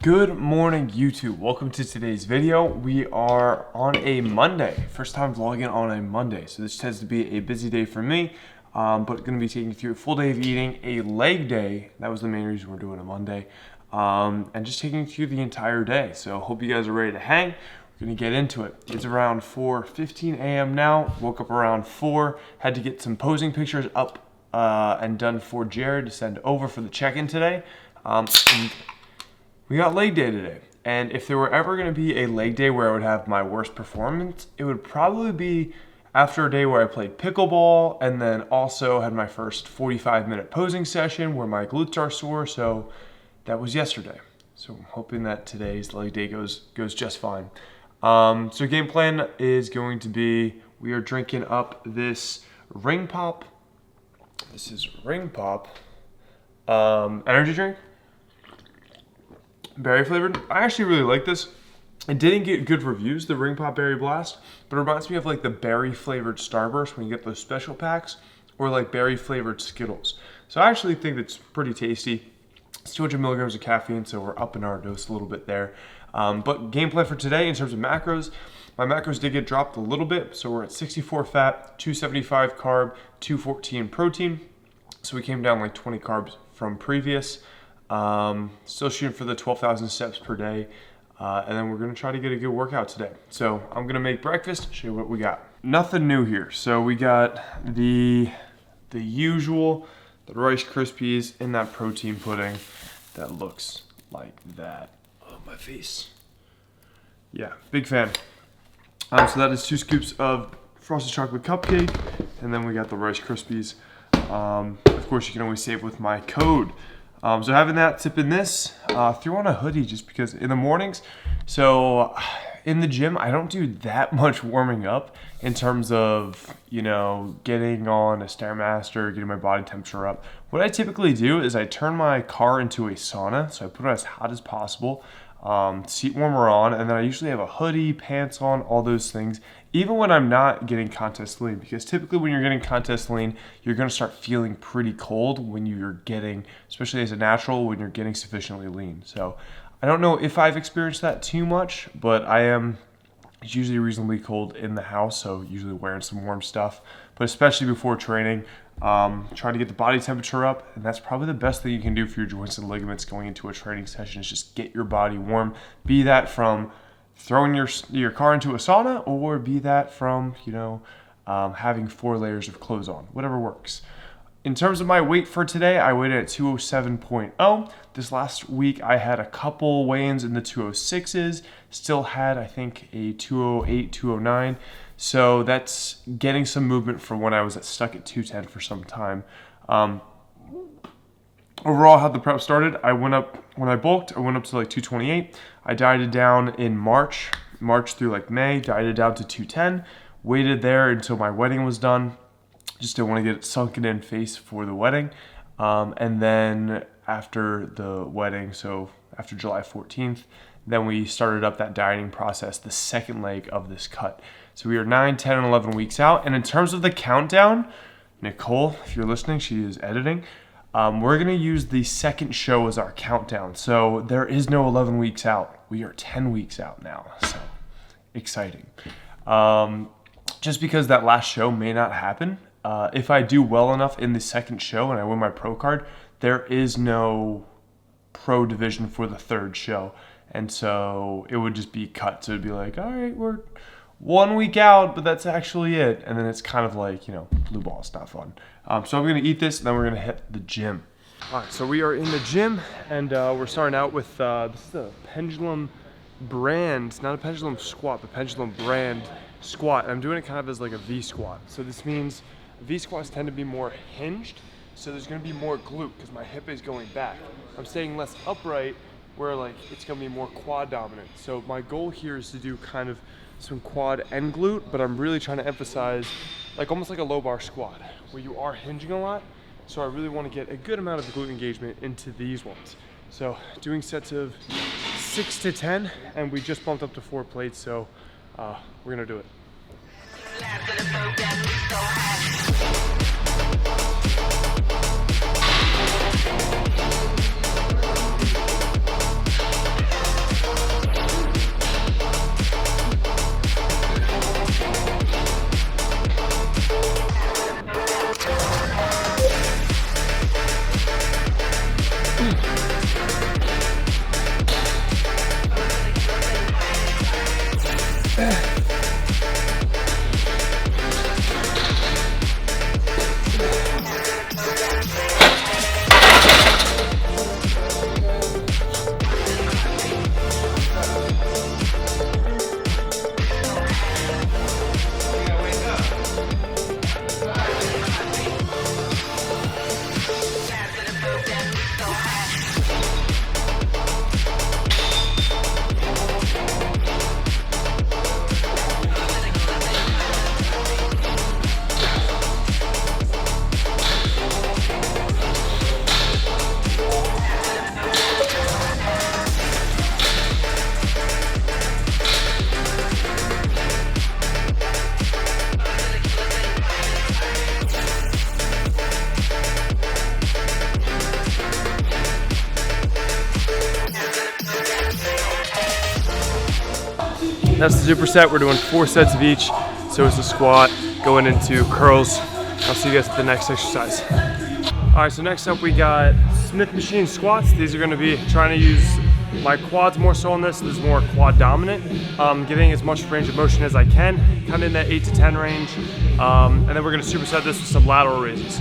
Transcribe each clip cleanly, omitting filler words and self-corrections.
Good morning, YouTube. Welcome to today's video. We are on a Monday. First time vlogging on a Monday. So this tends to be a busy day for me, but going to be taking you through a full day of eating, a leg day. That was the main reason we're doing a Monday. And just taking you through the entire day. So hope you guys are ready to hang. We're going to get into it. It's around 4:15 a.m. now. Woke up around 4. Had to get some posing pictures up and done for Jared to send over for the check-in today. And we got leg day today, and if there were ever going to be a leg day where I would have my worst performance, it would probably be after a day where I played pickleball and then also had my first 45-minute posing session where my glutes are sore. So that was yesterday. So I'm hoping that today's leg day goes just fine. So game plan is going to be, we are drinking up this Ring Pop. This is Ring Pop energy drink. Berry flavored. I actually really like this. It didn't get good reviews, the Ring Pop Berry Blast, but it reminds me of like the berry flavored Starburst when you get those special packs, or like berry flavored Skittles. So I actually think it's pretty tasty. It's 200 milligrams of caffeine, so we're upping our dose a little bit there. But game plan for today in terms of macros, my macros did get dropped a little bit. So we're at 64 fat, 275 carb, 214 protein. So we came down like 20 carbs from previous. Still shooting for the 12,000 steps per day. And then we're going to try to get a good workout today. So I'm going to make breakfast, show you what we got. Nothing new here. So we got the usual, the Rice Krispies in that protein pudding that looks like that. Oh, my face. Yeah, big fan. So that is 2 scoops of frosted chocolate cupcake. And then we got the Rice Krispies. Of course, you can always save with my code. So having that, sipping this, threw on a hoodie just because in the mornings. So in the gym, I don't do that much warming up in terms of, getting on a Stairmaster, getting my body temperature up. What I typically do is I turn my car into a sauna. So I put it as hot as possible, seat warmer on, and then I usually have a hoodie, pants on, all those things. Even when I'm not getting contest lean, because typically when you're getting contest lean, you're going to start feeling pretty cold when you're getting, especially as a natural, when you're getting sufficiently lean. So I don't know if I've experienced that too much, but it's usually reasonably cold in the house, so usually wearing some warm stuff. But especially before training, trying to get the body temperature up, and that's probably the best thing you can do for your joints and ligaments going into a training session is just get your body warm. Be that from throwing your car into a sauna, or be that from, having 4 layers of clothes on, whatever works. In terms of my weight for today, I weighed at 207.0. This last week, I had a couple weigh-ins in the 206s, still had, I think, a 208, 209. So that's getting some movement from when I was stuck at 210 for some time. Overall, how the prep started, when I bulked, I went up to like 228. I dieted down in March through like May, dieted down to 210, waited there until my wedding was done. Just didn't want to get it sunken in face for the wedding. And then after the wedding, so after July 14th, then we started up that dieting process, the second leg of this cut. So we are 9, 10, and 11 weeks out. And in terms of the countdown, Nicole, if you're listening, she is editing. We're going to use the second show as our countdown. So there is no 11 weeks out. We are 10 weeks out now. So exciting. Just because that last show may not happen. If I do well enough in the second show and I win my pro card, there is no pro division for the third show. And so it would just be cut. So it'd be like, all right, we're 1 week out, but that's actually it. And then it's kind of like, blue ball. It's not fun. So I'm going to eat this, and then we're going to hit the gym. All right, so we are in the gym, and we're starting out with, this is a Pendulum brand, not a Pendulum squat, but Pendulum brand squat. I'm doing it kind of as like a V squat. So this means V squats tend to be more hinged, so there's going to be more glute because my hip is going back. I'm staying less upright, where like it's going to be more quad dominant. So my goal here is to do kind of some quad and glute, but I'm really trying to emphasize like almost like a low bar squat where you are hinging a lot. So I really want to get a good amount of glute engagement into these ones. So doing sets of 6 to 10, and we just bumped up to 4 plates. So we're going to do it. That's the superset. We're doing 4 sets of each. So it's the squat going into curls. I'll see you guys at the next exercise. All right, so next up we got Smith machine squats. These are gonna be trying to use my quads more so on this. This is more quad dominant. Getting as much range of motion as I can, kind of in that 8 to 10 range. And then we're gonna superset this with some lateral raises.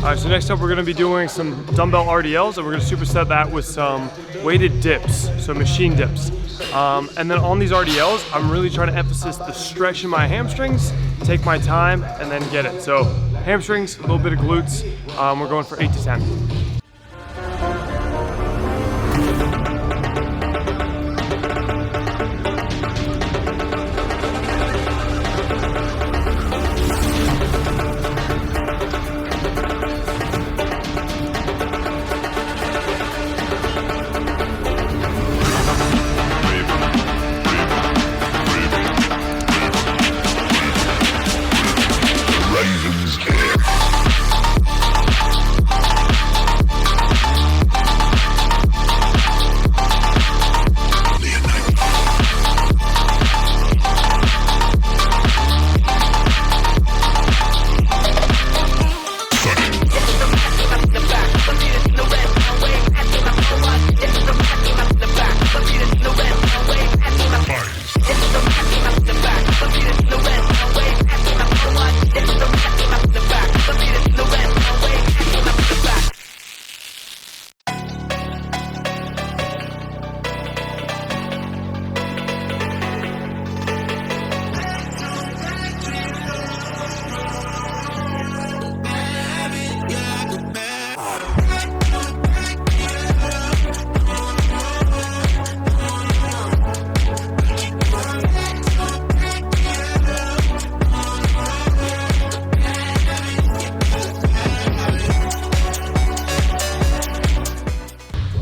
All right, so next up we're gonna be doing some dumbbell RDLs, and we're gonna superset that with some weighted dips, so machine dips. And then on these RDLs, I'm really trying to emphasize the stretch in my hamstrings, take my time, and then get it. So hamstrings, a little bit of glutes. We're going for 8 to 10.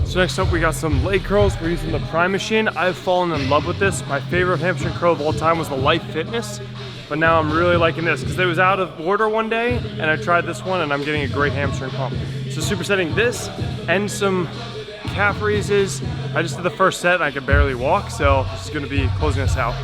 So next up we got some leg curls. We're using the Prime machine. I've fallen in love with this. My favorite hamstring curl of all time was the Life Fitness, but now I'm really liking this because it was out of order one day and I tried this one and I'm getting a great hamstring pump. So supersetting this and some calf raises. I just did the first set and I could barely walk, so this is gonna be closing us out.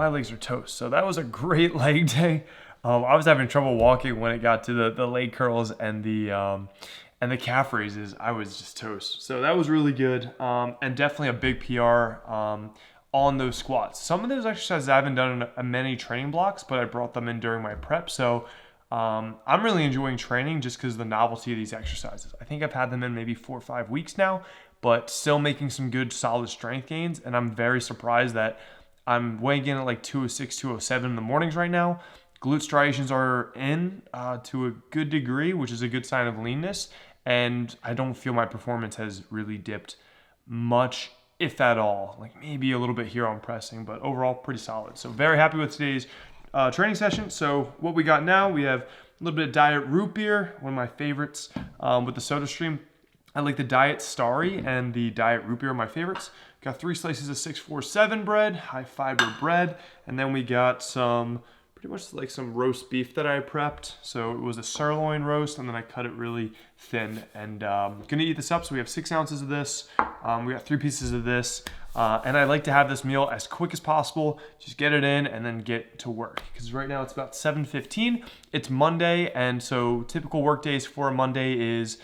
my legs are toast. So that was a great leg day. I was having trouble walking when it got to the leg curls and the calf raises. I was just toast. So that was really good, and definitely a big PR on those squats. Some of those exercises I haven't done in many training blocks, but I brought them in during my prep. So I'm really enjoying training just because of the novelty of these exercises. I think I've had them in maybe 4 or 5 weeks now, but still making some good solid strength gains. And I'm very surprised that I'm weighing in at like 206, 207 in the mornings right now. Glute striations are in to a good degree, which is a good sign of leanness. And I don't feel my performance has really dipped much, if at all. Like maybe a little bit here on pressing, but overall pretty solid. So very happy with today's training session. So what we got now, we have a little bit of diet root beer, one of my favorites with the soda stream. I like the Diet Starry and the Diet Root Beer are my favorites. Got 3 slices of 647 bread, high fiber bread, and then we got some pretty much like some roast beef that I prepped. So it was a sirloin roast, and then I cut it really thin. And gonna eat this up. So we have 6 ounces of this. We got 3 pieces of this, and I like to have this meal as quick as possible. Just get it in and then get to work. Because right now it's about 7:15. It's Monday, and so typical work days for a Monday is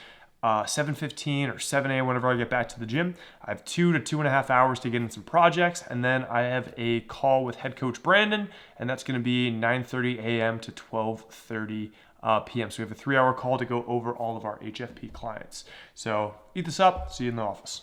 7:15 or 7 a.m. whenever I get back to the gym. I have 2 to 2.5 hours to get in some projects, and then I have a call with head coach Brandon, and that's going to be 9:30 a.m. to 12:30 p.m. So we have a 3-hour call to go over all of our HFP clients. So eat this up. See you in the office.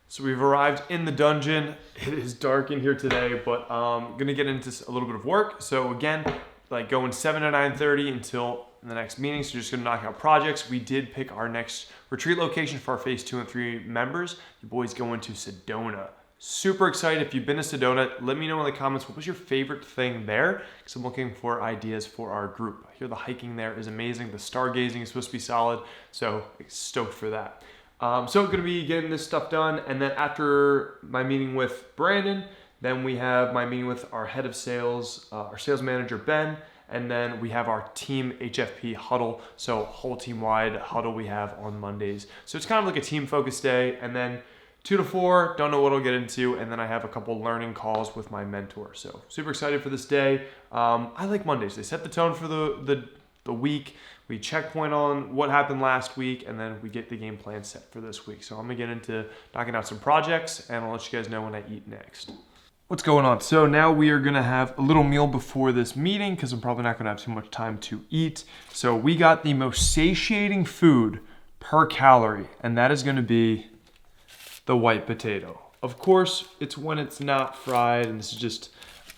So we've arrived in the dungeon. It is dark in here today, but I'm going to get into a little bit of work. So again, like going 7 to 9:30 until the next meeting. So just gonna knock out projects. We did pick our next retreat location for our phase 2 and 3 members. You boys going to Sedona. Super excited. If you've been to Sedona, let me know in the comments, what was your favorite thing there? Because I'm looking for ideas for our group. I hear the hiking there is amazing. The stargazing is supposed to be solid. So stoked for that. So gonna be getting this stuff done. And then after my meeting with Brandon, then we have my meeting with our head of sales, our sales manager, Ben. And then we have our team HFP huddle. So whole team wide huddle we have on Mondays. So it's kind of like a team focused day. And then 2 to 4, don't know what I'll get into. And then I have a couple learning calls with my mentor. So super excited for this day. I like Mondays. They set the tone for the week. We checkpoint on what happened last week, and then we get the game plan set for this week. So I'm gonna get into knocking out some projects, and I'll let you guys know when I eat next. What's going on? So now we are gonna have a little meal before this meeting because I'm probably not gonna have too much time to eat. So we got the most satiating food per calorie, and that is gonna be the white potato. Of course, it's when it's not fried, and this is just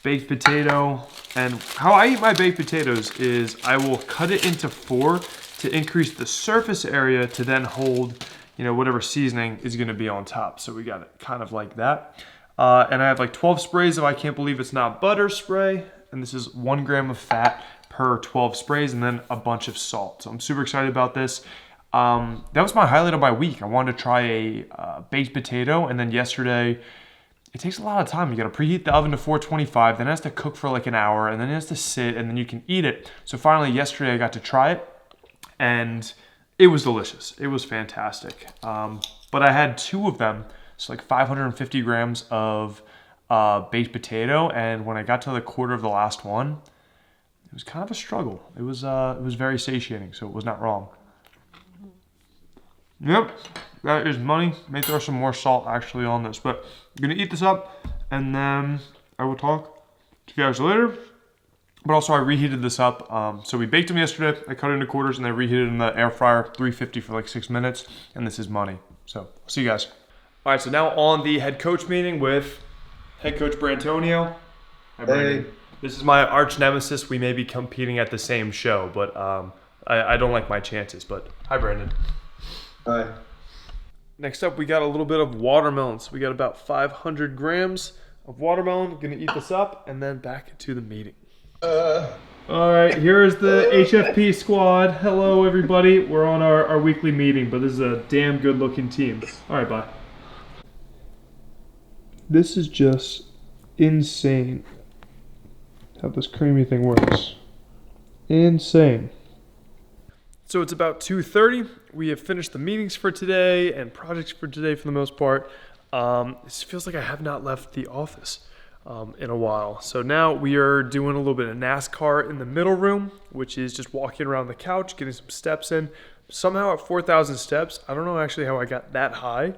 baked potato. And how I eat my baked potatoes is I will cut it into 4 to increase the surface area to then hold, whatever seasoning is gonna be on top. So we got it kind of like that. And I have like 12 sprays of I Can't Believe It's Not Butter spray. And this is 1 gram of fat per 12 sprays, and then a bunch of salt. So I'm super excited about this. That was my highlight of my week. I wanted to try a baked potato, and then yesterday, it takes a lot of time. You gotta preheat the oven to 425, then it has to cook for like an hour, and then it has to sit, and then you can eat it. So finally yesterday I got to try it, and it was delicious. It was fantastic. But I had 2 of them, so like 550 grams of baked potato, and when I got to the quarter of the last one, it was kind of a struggle. It was very satiating, so it was not wrong. Yep, that is money. May throw some more salt actually on this, but I'm gonna eat this up, and then I will talk to you guys later. But also I reheated this up. So we baked them yesterday. I cut it into quarters and I reheated in the air fryer, 350 for like 6 minutes, and this is money. So see you guys. All right, so now on the head coach meeting with head coach Brantonio. Hi, Brandon. Hey. This is my arch nemesis. We may be competing at the same show, but I don't like my chances. But hi, Brandon. Hi. Next up, we got a little bit of watermelon. So we got about 500 grams of watermelon. Gonna eat this up and then back to the meeting. All right, here is the HFP squad. Hello, everybody. We're on our weekly meeting, but this is a damn good looking team. All right, bye. This is just insane how this creamy thing works. Insane. So it's about 2:30. We have finished the meetings for today and projects for today for the most part. It feels like I have not left the office. in a while. So now we are doing a little bit of NASCAR in the middle room, which is just walking around the couch, getting some steps in. Somehow at 4,000 steps, I don't know actually how I got that high.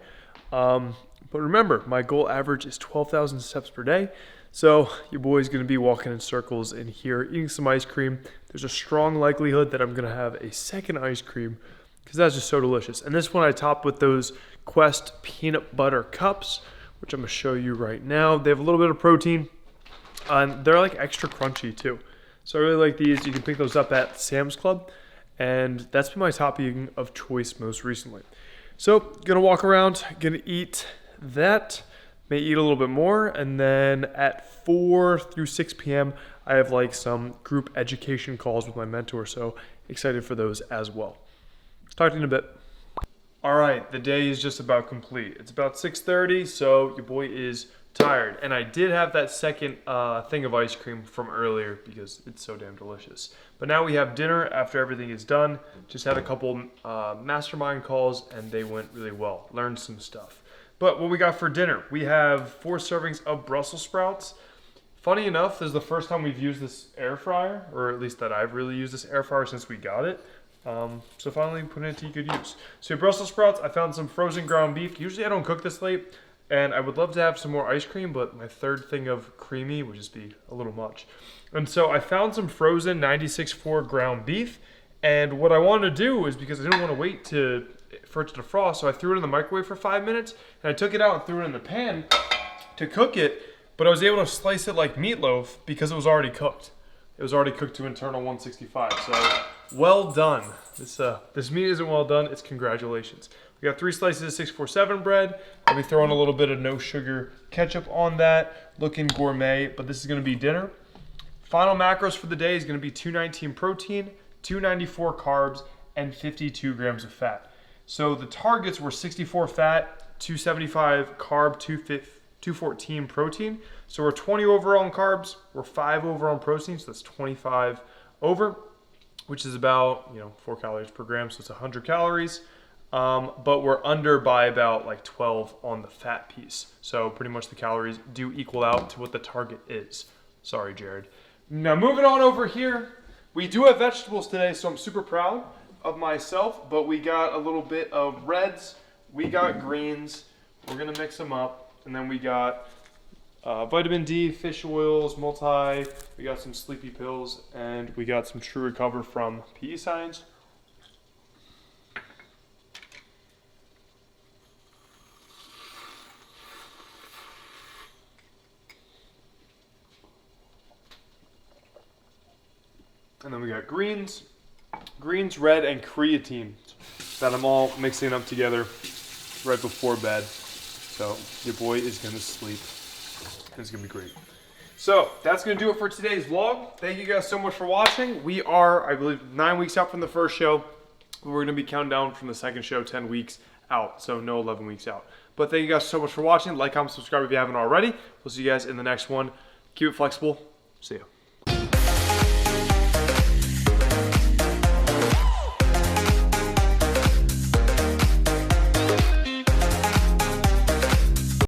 But remember, my goal average is 12,000 steps per day. So your boy's going to be walking in circles in here, eating some ice cream. There's a strong likelihood that I'm going to have a second ice cream because that's just so delicious. And this one I topped with those Quest peanut butter cups, which I'm going to show you right now. They have a little bit of protein, and they're like extra crunchy too. So I really like these. You can pick those up at Sam's Club, and that's been my topping of choice most recently. So gonna walk around, gonna eat that, may eat a little bit more, and then at 4 through 6 p.m. I have like some group education calls with my mentor, so excited for those as well. Talk to you in a bit. All right, the day is just about complete. It's about 6:30, so your boy is tired. And I did have that second thing of ice cream from earlier because it's so damn delicious. But now we have dinner after everything is done. Just had a couple mastermind calls and they went really well. Learned some stuff. But what we got for dinner, we have 4 servings of Brussels sprouts. Funny enough, this is the first time we've used this air fryer, or at least that I've really used this air fryer since we got it. So finally putting it to good use. So Brussels sprouts, I found some frozen ground beef. Usually I don't cook this late, and I would love to have some more ice cream, but my third thing of creamy would just be a little much. And so I found some frozen 96.4 ground beef, and what I wanted to do is, because I didn't want to wait for it to defrost, so I threw it in the microwave for 5 minutes, and I took it out and threw it in the pan to cook it, but I was able to slice it like meatloaf because it was already cooked. It was already cooked to internal 165, so well done. This meat isn't well done, it's congratulations. We got 3 slices of 647 bread. I'll be throwing a little bit of no sugar ketchup on that, looking gourmet, but this is gonna be dinner. Final macros for the day is gonna be 219 protein, 294 carbs, and 52 grams of fat. So the targets were 64 fat, 275 carb, 214 protein. So we're 20 over on carbs, we're 5 over on protein, so that's 25 over, which is about 4 calories per gram, so it's 100 calories. But we're under by about like 12 on the fat piece. So pretty much the calories do equal out to what the target is. Sorry, Jared. Now moving on over here, we do have vegetables today, so I'm super proud of myself, but we got a little bit of reds, we got greens, we're gonna mix them up, and then we got vitamin D, fish oils, multi, we got some sleepy pills, and we got some True Recover from PE Science. And then we got greens, red, and creatine that I'm all mixing up together right before bed. So your boy is gonna sleep. It's gonna be great. So that's gonna do it for today's vlog. Thank you guys so much for watching. We are, I believe, 9 weeks out from the first show. We're gonna be counting down from the second show 10 weeks out, so no 11 weeks out. But thank you guys so much for watching. Like, comment, subscribe if you haven't already. We'll see you guys in the next one. Keep it flexible. See ya.